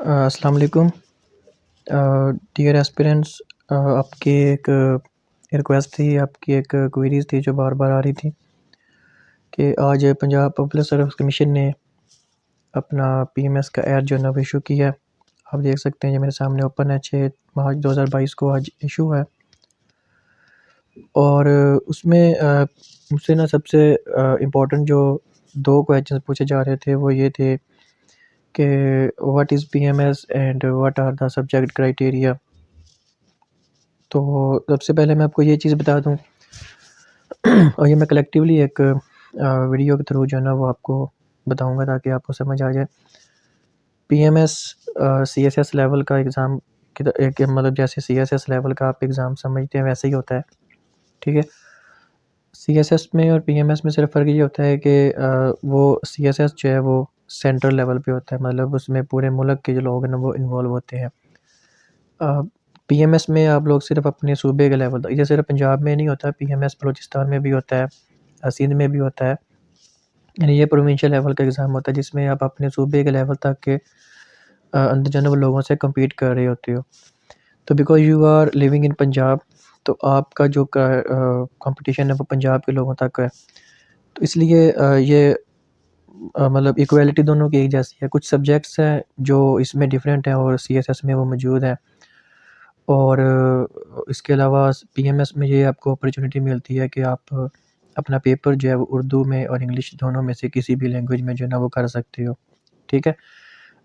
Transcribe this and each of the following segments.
अस्सलाम वालेकुम। Dear aspirants, आपकी एक रिक्वेस्ट थी, आपकी एक क्वेरीज़ थी जो बार-बार आ रही थी कि आज पंजाब पब्लिक सर्विस कमीशन ने अपना पीएमएस का एड जो है ना वो इशू किया है। आप देख सकते हैं ये मेरे सामने ओपन है, 6 मार्च 2022 को आज इशू है। और उसमें मुझसे ना सबसे इम्पोर्टेंट जो 2 क्वेश्चंस पूछे जा रहे थे वो ये थे कि what is PMS and what are the subject criteria. तो सबसे पहले मैं आपको ये चीज़ बता दूँ और ये मैं कलेक्टिवली एक वीडियो के थ्रू जो है ना वो आपको बताऊँगा ताकि आपको समझ आ जाए। पीएमएस सीएसएस लेवल का एग्ज़ाम की एक मतलब जैसे सीएसएस लेवल का आप एग्ज़ाम समझते हैं वैसे ही होता है, ठीक है? सीएसएस में और पीएमएस में सिर्फ़ फ़र्क ये होता है कि वो सीएसएस जो है वो सेंट्रल लेवल पे होता है, मतलब उसमें पूरे मुल्क के जो लोग हैं ना वो इन्वॉल्व होते हैं। पीएमएस में आप लोग सिर्फ़ अपने सूबे के लेवल तक, ये सिर्फ़ पंजाब में नहीं होता, पीएमएस बलूचिस्तान में भी होता है, सिंध में भी होता है। यानी ये प्रोविंशियल लेवल का एग्ज़ाम होता है जिसमें आप अपने सूबे के लेवल तक के अंदर जो है ना वो लोगों से कम्पीट कर रहे होते हो। तो because you are living in Punjab, तो आपका जो कॉम्पिटिशन है वो पंजाब के लोगों तक है। तो इसलिए ये मतलब इक्वालिटी दोनों की एक जैसी है। कुछ सब्जेक्ट्स हैं जो इसमें डिफरेंट हैं और सीएसएस में वो मौजूद हैं। और इसके अलावा पीएमएस में ये आपको अपॉर्चुनिटी मिलती है कि आप अपना पेपर जो है वो उर्दू में और इंग्लिश दोनों में से किसी भी लैंग्वेज में जो है ना वो कर सकते हो, ठीक है?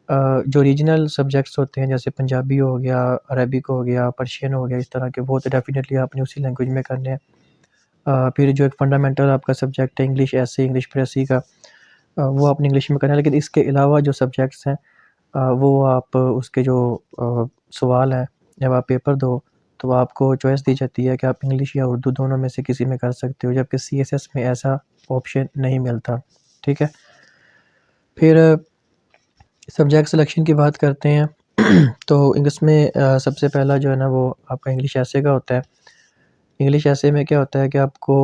जो रीजनल सब्जेक्ट्स होते हैं जैसे पंजाबी हो गया, अरबिक हो गया, पर्शियन हो गया, इस तरह के वो तो डेफ़िनेटली आपने उसी लैंग्वेज में करने हैं। फिर जो एक फंडामेंटल आपका सब्जेक्ट है इंग्लिश एसे, इंग्लिश प्रेसी का, वो आपने इंग्लिश में करना है। लेकिन इसके अलावा जो सब्जेक्ट्स हैं वो आप उसके जो सवाल हैं, जब आप पेपर दो तो आपको चॉइस दी जाती है कि आप इंग्लिश या उर्दू दोनों में से किसी में कर सकते हो, जबकि सीएसएस में ऐसा ऑप्शन नहीं मिलता, ठीक है? फिर सब्जेक्ट सिलेक्शन की बात करते हैं तो इसमें सबसे पहला जो है ना वो आपका इंग्लिश एसे का होता है। इंग्लिश एसे में क्या होता है कि आपको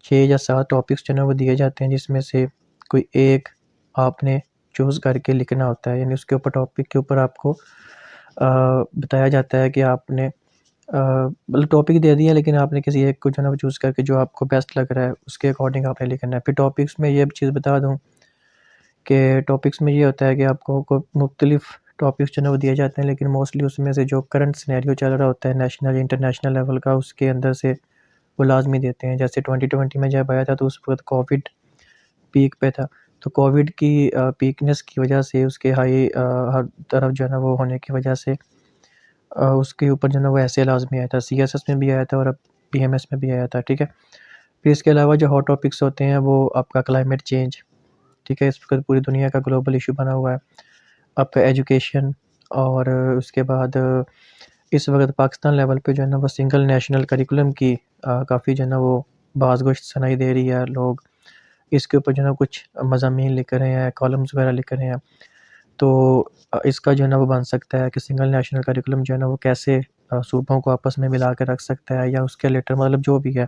6 या 7 टॉपिक्स जो है ना वो दिए जाते हैं जिसमें से कोई एक आपने चूज़ करके लिखना होता है, यानी उसके ऊपर टॉपिक के ऊपर आपको बताया जाता है कि आपने मतलब टॉपिक दे दिया लेकिन आपने किसी एक को जो है ना वो चूज़ करके जो आपको बेस्ट लग रहा है उसके अकॉर्डिंग आपने लिखना है। फिर टॉपिक्स में ये चीज़ बता दूँ कि टॉपिक्स में ये होता है कि आपको को मुख्तलिफ टॉपिक्स जो है ना वो दिए जाते हैं, लेकिन मोस्टली उसमें से जो करंट सिनेरियो चल रहा होता है नेशनल इंटरनेशनल लेवल का उसके अंदर से वो लाज़मी देते हैं। जैसे 2020 में जब आया था तो उस वक़्त कोविड पीक पे था। तो कोविड की पीकनेस की वजह से उसके हर तरफ जो है ना वो होने की वजह से उसके ऊपर जो है ना वो ऐसे लाज़मी आया था। सीएसएस में भी आया था और अब पीएमएस में भी आया था, ठीक है? फिर इसके अलावा जो हॉट टॉपिक्स होते हैं वो आपका क्लाइमेट चेंज, ठीक है? इस वक़्त पूरी दुनिया का ग्लोबल इश्यू बना हुआ है। आपका एजुकेशन और उसके बाद इस वक़्त पाकिस्तान लेवल पे जो है ना वो सिंगल नेशनल करिकुलम की काफ़ी जो है ना वो बाज़-गोश्त सुनाई दे रही है। लोग इसके ऊपर जो है ना कुछ मज़ामीन लिख रहे हैं, कॉलम्स वगैरह लिख रहे हैं। तो इसका जो है ना वो बन सकता है कि सिंगल नेशनल करिकुलम जो है ना वो कैसे सूबों को आपस में मिला के रख सकता है या उसके रिलेटेड मतलब जो भी है।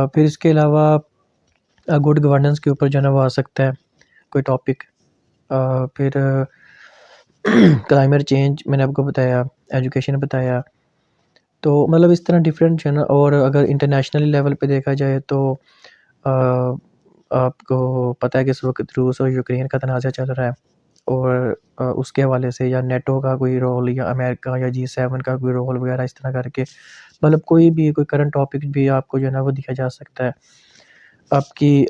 फिर इसके अलावा गुड गवर्नेंस के ऊपर जो है ना वो आ सकता है कोई टॉपिक। फिर क्लाइमेट चेंज मैंने आपको बताया, एजुकेशन बताया। तो मतलब इस तरह डिफरेंट जो है ना, और अगर इंटरनेशनल लेवल पे देखा जाए तो अ, आपको पता है कि इस वक़्त रूस और यूक्रेन का तनाज़ा चल रहा है और उसके हवाले से या नेटो का कोई रोल या अमेरिका या जी7 का कोई रोल वगैरह इस तरह करके मतलब कोई भी कोई करंट टॉपिक भी आपको जो है ना वो दिया जा सकता है आपकी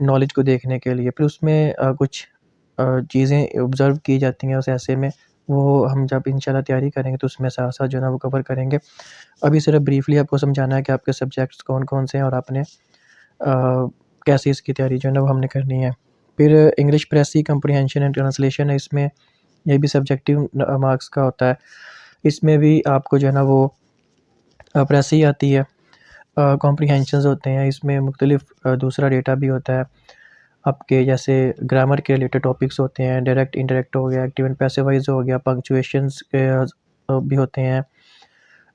नॉलेज को देखने के लिए। फिर उसमें कुछ चीज़ें ऑब्ज़र्व की जाती हैं उस ऐसे में, वो हम जब इंशाल्लाह तैयारी करेंगे तो उसमें साथ-साथ जो है ना वो कवर करेंगे। अभी सिर्फ़ ब्रीफ़ली आपको समझाना है कि आपके सब्जेक्ट्स कौन-कौन से हैं और आपने कैसे इसकी तैयारी जो है ना वो हमने करनी है। फिर इंग्लिश प्रेसी कम्प्रीहेंशन एंड ट्रांसलेशन है, इसमें ये भी सब्जेक्टिव मार्क्स का होता है। इसमें भी आपको जो है ना वो प्रेसी आती है, कॉम्प्रीहेंशन्स होते हैं, इसमें मुख्तलिफ दूसरा डेटा भी होता है। आपके जैसे ग्रामर के रिलेटेड टॉपिक्स होते हैं, डायरेक्ट, इनडायरेक्ट हो गया, एक्टिव एंड पैसिव वॉइस हो गया, पंक्चुएशंस के भी होते हैं।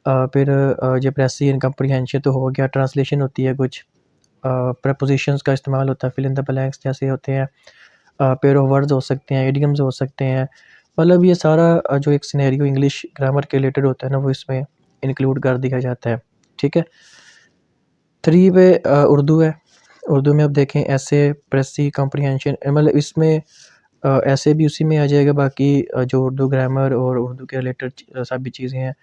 फिर ये प्रेसी एंड कम्प्रीहेंशन तो हो गया, ट्रांसलेशन होती है कुछ, प्रीपोज़िशंस का इस्तेमाल होता है, फिल इन द ब्लैंक्स जैसे होते हैं। पेयर ऑफ वर्ड्स हो सकते हैं, इडियम्स हो सकते हैं। मतलब ये सारा जो एक सिनेरियो इंग्लिश ग्रामर के रिलेटेड होता है ना, वो इसमें इंक्लूड कर दिया जाता है। ठीक है। 3 पे उर्दू है। उर्दू में अब देखें ऐसे, प्रेसी, कॉम्प्रिहेंशन, मतलब इसमें ऐसे भी उसी में आ जाएगा। बाकी जो उर्दू ग्रामर और उर्दू के रिलेटेड सभी चीज़ें हैं,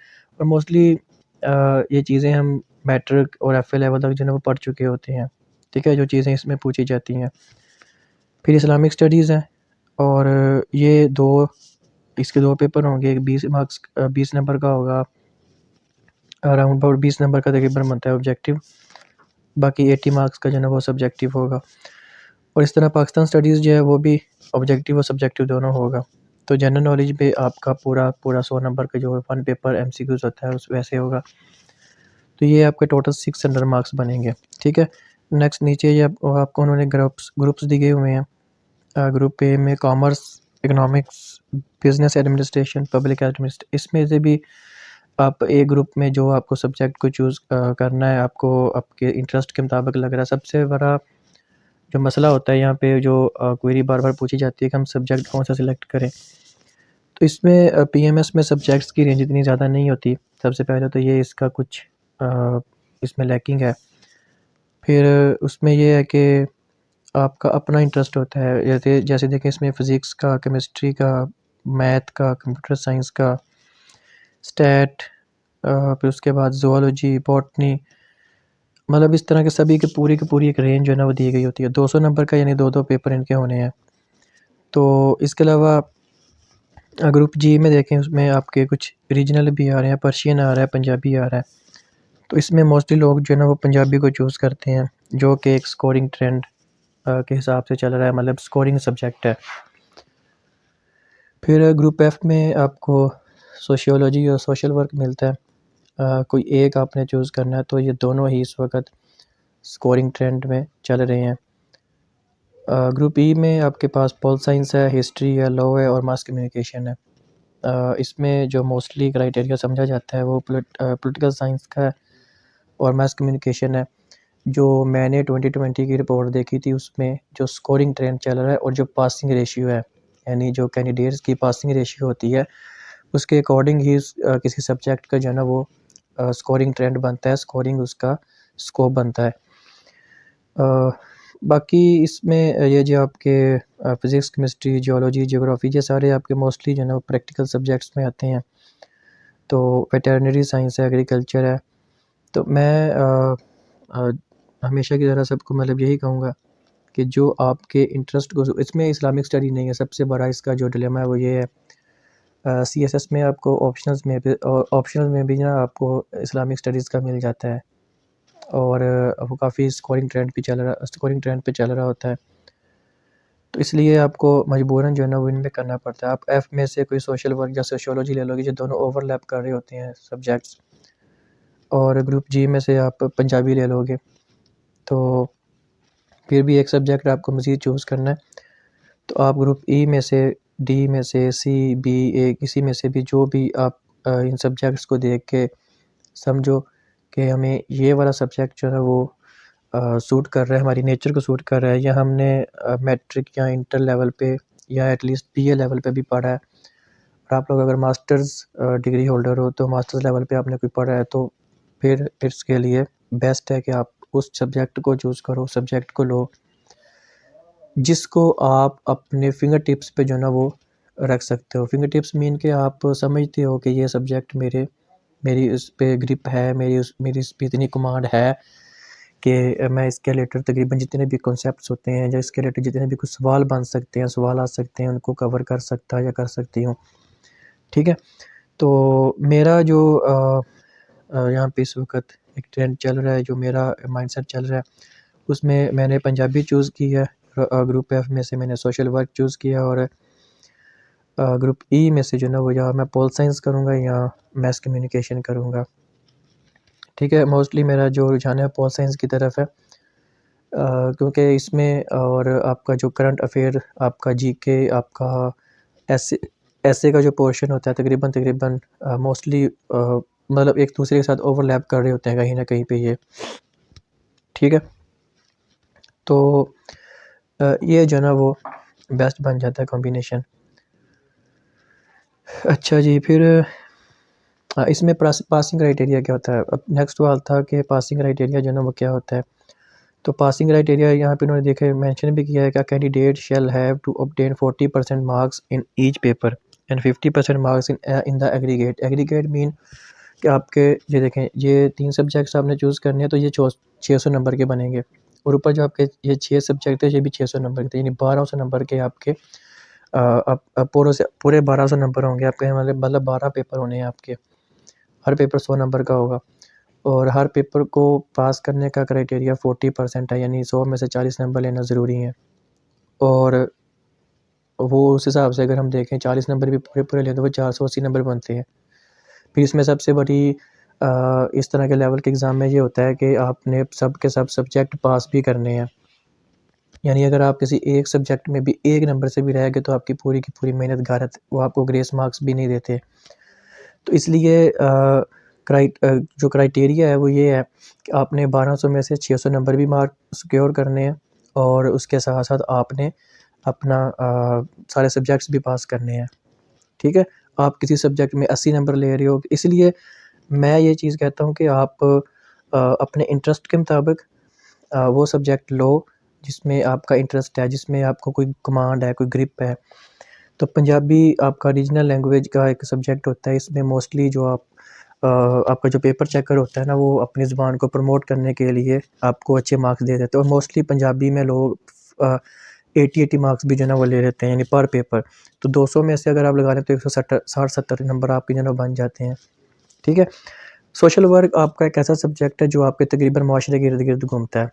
और मोस्टली ये चीज़ें हम मैट्रिक और एफ ए लेवल तक जो है वो पढ़ चुके होते हैं। ठीक है, जो चीज़ें इसमें पूछी जाती हैं। फिर इस्लामिक स्टडीज़ है, और ये दो, इसके दो पेपर होंगे। एक 20 मार्क्स 20 नंबर का होगा, अराउंड अबाउट 20 नंबर का तकरीबन बनता है ऑब्जेक्टिव। बाकी 80 मार्क्स का जो है वो सब्जेक्टिव होगा। और इस तरह पाकिस्तान स्टडीज़ जो है वो भी ऑब्जेक्टिव और सब्जेक्टिव दोनों होगा। तो जनरल नॉलेज पे आपका पूरा पूरा 100 नंबर का जो वन पेपर एमसीक्यूज़ होता है उस वैसे होगा। तो ये आपके टोटल 600 मार्क्स बनेंगे। ठीक है। नेक्स्ट नीचे ये आपको उन्होंने ग्रुप्स दिए हुए हैं। ग्रुप ए में commerce, economics, business administration, public administration, इसमें से भी आप ए ग्रुप में जो आपको सब्जेक्ट को चूज़ करना है, आपको आपके इंटरेस्ट के मुताबिक लग रहा है। सबसे बड़ा जो मसला होता है यहाँ पे, जो क्वेरी बार बार पूछी जाती है कि हम सब्जेक्ट कौन सा सिलेक्ट करें। तो इसमें पीएमएस में सब्जेक्ट्स की रेंज इतनी ज़्यादा नहीं होती। सबसे पहले तो ये इसका कुछ इसमें लैकिंग है। फिर उसमें ये है कि आपका अपना इंटरेस्ट होता है। जैसे जैसे देखें इसमें फ़िज़िक्स का, केमिस्ट्री का, मैथ का, कंप्यूटर साइंस का, स्टैट, फिर उसके बाद ज़ूलॉजी, बॉटनी, मतलब इस तरह के सभी की पूरी एक रेंज जो है ना वो दी गई होती है। 200 नंबर का, यानी 2-2 पेपर इनके होने हैं। तो इसके अलावा ग्रुप जी में देखें, उसमें आपके कुछ रीजनल भी आ रहे हैं, पर्शियन आ रहा है, पंजाबी आ रहा है। तो इसमें मोस्टली लोग जो है ना वो पंजाबी को चूज़ करते हैं, जो कि एक स्कोरिंग ट्रेंड के हिसाब से चल रहा है, मतलब स्कोरिंग सब्जेक्ट है। फिर ग्रुप एफ में आपको सोशियोलॉजी और सोशल वर्क मिलता है। कोई एक आपने चूज़ करना है, तो ये दोनों ही इस वक्त स्कोरिंग ट्रेंड में चल रहे हैं। ग्रुप ई में आपके पास पॉल साइंस है, हिस्ट्री है, लॉ है और मास कम्युनिकेशन है। इसमें जो मोस्टली क्राइटेरिया समझा जाता है वो पॉलिटिकल साइंस का है और मास कम्युनिकेशन है। जो मैंने 2020 की रिपोर्ट देखी थी, उसमें जो स्कोरिंग ट्रेंड चल रहा है और जो पासिंग रेशियो है, यानी जो कैंडिडेट्स की पासिंग रेशियो होती है, उसके अकॉर्डिंग ही किसी सब्जेक्ट का जो है ना वो स्कोरिंग ट्रेंड बनता है, स्कोरिंग उसका स्कोप बनता है। बाकी इसमें ये जो आपके फ़िज़िक्स, केमिस्ट्री, जियोलॉजी, ज्योग्राफी, ये सारे आपके मोस्टली जो है ना वो प्रैक्टिकल सब्जेक्ट्स में आते हैं। तो वेटरनरी साइंस है, एग्रीकल्चर है। तो मैं हमेशा की तरह सबको मतलब यही कहूँगा कि जो आपके इंटरेस्ट को, इसमें इस्लामिक स्टडी नहीं है। सबसे बड़ा इसका जो डिलेमा है वो ये है, सीएसएस में आपको ऑप्शनल में भी ना आपको इस्लामिक स्टडीज़ का मिल जाता है, और वो काफ़ी स्कोरिंग ट्रेंड पे चल रहा होता है। तो इसलिए आपको मजबूरन जो है ना वो इनमें करना पड़ता है। आप एफ में से कोई सोशल वर्क या सोशियोलॉजी ले लोगे, जो दोनों ओवरलैप कर रहे होते हैं सब्जेक्ट्स, और ग्रुप जी में से आप पंजाबी ले लोगे, तो फिर भी एक सब्जेक्ट आपको मज़ीद चूज़ करना है। तो आप ग्रुप ई में से, डी में से, सी, बी, ए, किसी में से भी, जो भी आप इन सब्जेक्ट्स को देख के समझो कि हमें ये वाला सब्जेक्ट जो है वो सूट कर रहा है, हमारी नेचर को सूट कर रहा है, या हमने मैट्रिक या इंटर लेवल पे या एटलीस्ट बीए लेवल पे भी पढ़ा है। और आप लोग अगर मास्टर्स डिग्री होल्डर हो, तो मास्टर्स लेवल पे आपने कोई पढ़ा है, तो फिर इसके लिए बेस्ट है कि आप उस सब्जेक्ट को चूज़ करो, सब्जेक्ट को लो जिसको आप अपने फिंगर टिप्स पे जो है ना वो रख सकते हो। फिंगर टिप्स मीन कि आप समझते हो कि ये सब्जेक्ट मेरी उस पे ग्रिप है, मेरी इस पे इतनी कमांड है कि मैं इसके रिलेटेड तकरीबन जितने भी कॉन्सेप्ट्स होते हैं, या इसके रिलेटेड जितने भी कुछ सवाल बन सकते हैं, सवाल आ सकते हैं, उनको कवर कर सकता है या कर सकती हूँ। ठीक है। तो मेरा जो यहाँ पे इस वक्त एक ट्रेंड चल रहा है, जो मेरा माइंडसेट चल रहा है, उसमें मैंने पंजाबी चूज़ की है। ग्रुप एफ में से मैंने सोशल वर्क चूज़ किया, और ग्रुप ई में से जो ना वो या मैं पॉल साइंस करूँगा या मैस कम्युनिकेशन करूँगा। ठीक है। मोस्टली मेरा जो रुझान है पॉल साइंस की तरफ है, क्योंकि इसमें और आपका जो करंट अफेयर, आपका जीके, आपका ऐसे का जो पोर्शन होता है, तकरीबन मोस्टली मतलब एक दूसरे के साथ ओवरलैप कर रहे होते हैं कहीं ना कहीं पे ये। ठीक है। तो ये जो है ना वो बेस्ट बन जाता है कॉम्बिनेशन। अच्छा जी, फिर इसमें पासिंग क्राइटेरिया क्या होता है? अब नेक्स्ट सवाल था कि पासिंग क्राइटेरिया जो है ना वो क्या होता है? तो पासिंग क्राइटेरिया यहाँ पे उन्होंने देखा मेंशन भी किया है कि candidate shall have to obtain 40% marks in each paper and 50% marks in the aggregate. Aggregate mean कि आपके ये देखें, ये 3 सब्जेक्ट्स आपने चूज़ करने हैं तो ये 600 नंबर के बनेंगे, और ऊपर जो आपके ये 6 सब्जेक्ट है ये भी 600 नंबर के थे, यानी 1200 नंबर के आपके अब पूरे 1200 नंबर होंगे आपके, मतलब 12 पेपर होने हैं आपके। हर पेपर 100 नंबर का होगा, और हर पेपर को पास करने का क्राइटेरिया 40% है, यानी 100 में से 40 नंबर लेना ज़रूरी है। और वो उस हिसाब से अगर हम देखें 40 नंबर भी पूरे लें तो वो 480 नंबर बनते हैं। फिर इसमें सबसे बड़ी इस तरह के लेवल के एग्ज़ाम में ये होता है कि आपने सब के सब सब्जेक्ट पास भी करने हैं, यानी अगर आप किसी एक सब्जेक्ट में भी 1 नंबर से भी रह गए तो आपकी पूरी की पूरी मेहनत गारत, वो आपको ग्रेस मार्क्स भी नहीं देते। तो इसलिए जो क्राइटेरिया है वो ये है कि आपने 1200 में से 600 नंबर भी मार्क सिक्योर करने हैं, और उसके साथ साथ आपने अपना सारे सब्जेक्ट्स भी पास करने हैं। ठीक है, आप किसी सब्जेक्ट में 80 नंबर ले रहे हो, इसलिए मैं ये चीज़ कहता हूँ कि आप अपने इंटरेस्ट के मुताबिक वो सब्जेक्ट लो जिसमें आपका इंटरेस्ट है, जिसमें आपको कोई कमांड है, कोई ग्रिप है। तो पंजाबी आपका रीजनल लैंग्वेज का एक सब्जेक्ट होता है, इसमें मोस्टली जो आपका जो पेपर चेकर होता है ना वो अपनी ज़ुबान को प्रमोट करने के लिए आपको अच्छे मार्क्स दे देते हैं, और मोस्टली पंजाबी में लोग 80 मार्क्स भी जो है ना वो ले लेते हैं, यानी पर पेपर। तो 200 में से अगर आप लगा लें तो 160 नंबर आपके जो है बन जाते हैं। ठीक है, सोशल वर्क आपका एक ऐसा सब्जेक्ट है जो आपके तकरीबन माशरे के इर्द गिर्द घूमता है।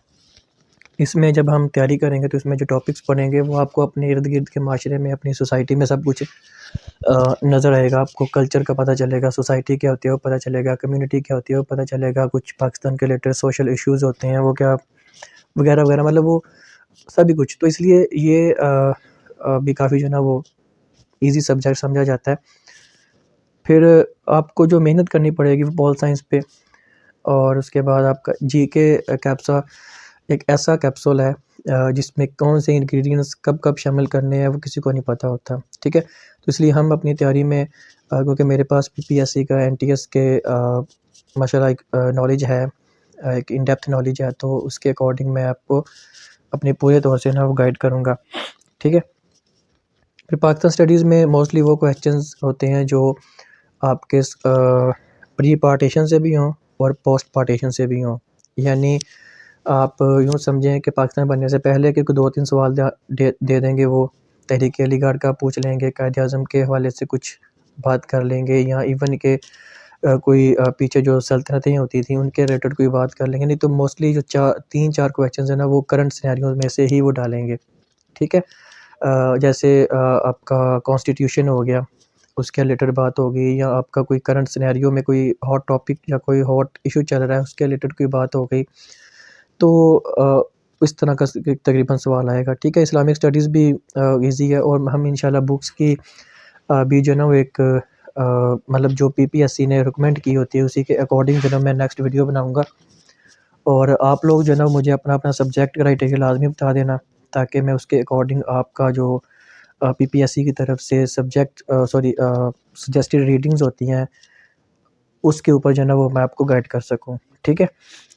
इसमें जब हम तैयारी करेंगे तो इसमें जो टॉपिक्स पढ़ेंगे वो आपको अपने इर्द गिर्द के माशरे में, अपनी सोसाइटी में सब कुछ नज़र आएगा। आपको कल्चर का पता चलेगा, सोसाइटी क्या होती है वो पता चलेगा, कम्युनिटी क्या होती है वो पता चलेगा, कुछ पाकिस्तान के रिलेटेड सोशल इश्यूज़ होते हैं वो क्या, वगैरह वगैरह, मतलब वो सभी कुछ। तो इसलिए ये भी काफ़ी जो है ना वो ईज़ी सब्जेक्ट समझा जाता है। फिर आपको जो मेहनत करनी पड़ेगी वो पॉल साइंस पे, और उसके बाद आपका जीके कैप्सा एक ऐसा कैप्सूल है जिसमें कौन से इंग्रेडिएंट्स कब-कब शामिल करने हैं वो किसी को नहीं पता होता, ठीक है? तो इसलिए हम अपनी तैयारी में क्योंकि मेरे पास पीपीएससी का एनटीएस के माशाल्लाह एक नॉलेज है, एक इन डेप्थ नॉलेज है, तो उसके अकॉर्डिंग मैं आपको अपने पूरे तौर से ना वो गाइड करूँगा, ठीक है? फिर पाकिस्तान स्टडीज़ में मोस्टली वो क्वेश्चंस होते हैं जो आपके प्री पार्टीशन से भी हों और पोस्ट पार्टीशन से भी हों, यानी आप यूँ समझें कि पाकिस्तान बनने से पहले के 2-3 सवाल दे देंगे वो, तहरीक अलीगढ़ का पूछ लेंगे, कायद-ए-आज़म के हवाले से कुछ बात कर लेंगे, या इवन के कोई पीछे जो सल्तनतें होती थी उनके रिलेटेड कोई बात कर लेंगे, नहीं तो मोस्टली जो 3-4 क्वेश्चंस हैं ना वो करंट सिनेरियोज़ में से ही वो डालेंगे, ठीक है? जैसे आपका कॉन्स्टिट्यूशन हो गया, उसके रिलेटेड बात होगी, या आपका कोई करंट सिनेरियो में कोई हॉट टॉपिक या कोई हॉट इश्यू चल रहा है उसके रिलेटेड कोई बात हो गई। तो इस तरह का तकरीबन सवाल आएगा, ठीक है? इस्लामिक स्टडीज़ भी ईज़ी है, और हम इंशाल्लाह बुक्स की भी जो है ना वो एक मतलब जो पीपीएससी ने रिकमेंड की होती है उसी के अकॉर्डिंग जो है ना मैं नेक्स्ट वीडियो बनाऊँगा। और आप लोग जो है ना मुझे अपना सब्जेक्ट क्राइटेरिया लाज़मी बता देना, ताकि मैं उसके अकॉर्डिंग आपका जो पीपीएससी की तरफ से सजेस्टेड रीडिंग्स होती हैं, उसके ऊपर जो है ना वो मैं आपको गाइड कर सकूँ, ठीक है?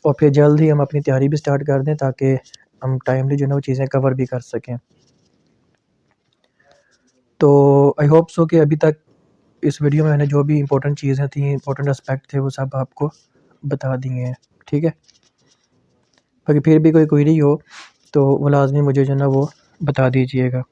और फिर जल्द ही हम अपनी तैयारी भी स्टार्ट कर दें ताकि हम टाइमली जो है ना वो चीज़ें कवर भी कर सकें। तो आई होप सो कि अभी तक इस वीडियो में मैंने जो भी इम्पोर्टेंट चीज़ें थी, इम्पोर्टेंट एस्पेक्ट थे, वो सब आपको बता दिए हैं, ठीक है? बाकी फिर भी कोई क्वेरी हो तो वो लाज़मी मुझे जो है ना वो बता दीजिएगा।